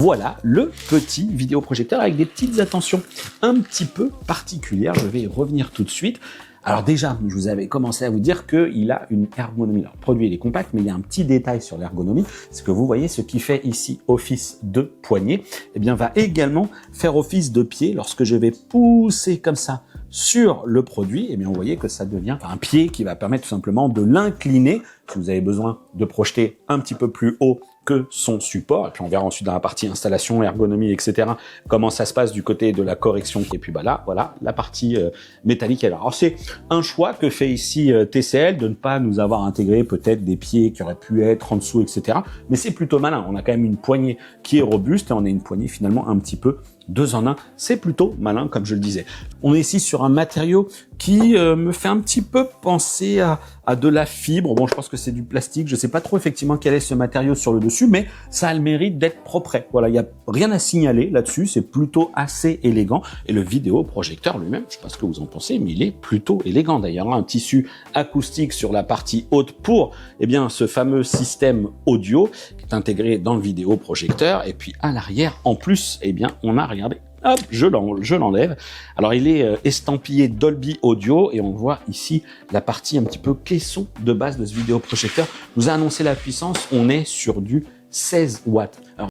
Voilà le petit vidéoprojecteur avec des petites attentions un petit peu particulières. Je vais y revenir tout de suite. Alors déjà, je vous avais commencé à vous dire qu'il a une ergonomie. Alors, le produit, il est compact, mais il y a un petit détail sur l'ergonomie. C'est que vous voyez, ce qui fait ici office de poignet, eh bien, va également faire office de pied. Lorsque je vais pousser comme ça sur le produit, eh bien, vous voyez que ça devient un pied qui va permettre tout simplement de l'incliner. Si vous avez besoin de projeter un petit peu plus haut que son support, et puis on verra ensuite dans la partie installation, ergonomie, etc., comment ça se passe du côté de la correction. Et puis bah là, voilà, la partie métallique est là. Alors c'est un choix que fait ici TCL de ne pas nous avoir intégré peut-être des pieds qui auraient pu être en dessous, etc. Mais c'est plutôt malin. On a quand même une poignée qui est robuste et on a une poignée finalement un petit peu 2 en 1. C'est plutôt malin, comme je le disais. On est ici sur un matériau qui me fait un petit peu penser à de la fibre. Bon, je pense que c'est du plastique. Je sais pas trop effectivement quel est ce matériau sur le dessus, mais ça a le mérite d'être propre. Voilà, il y a rien à signaler là-dessus. C'est plutôt assez élégant. Et le vidéoprojecteur lui-même, je sais pas ce que vous en pensez, mais il est plutôt élégant. D'ailleurs, un tissu acoustique sur la partie haute pour, eh bien, ce fameux système audio qui est intégré dans le vidéoprojecteur. Et puis à l'arrière, en plus, eh bien, on a, regardez, hop, je l'enlève. Alors, il est estampillé Dolby Audio et on voit ici la partie un petit peu caisson de base de ce vidéoprojecteur. Je vous ai annoncé la puissance, on est sur du 16 watts. Alors,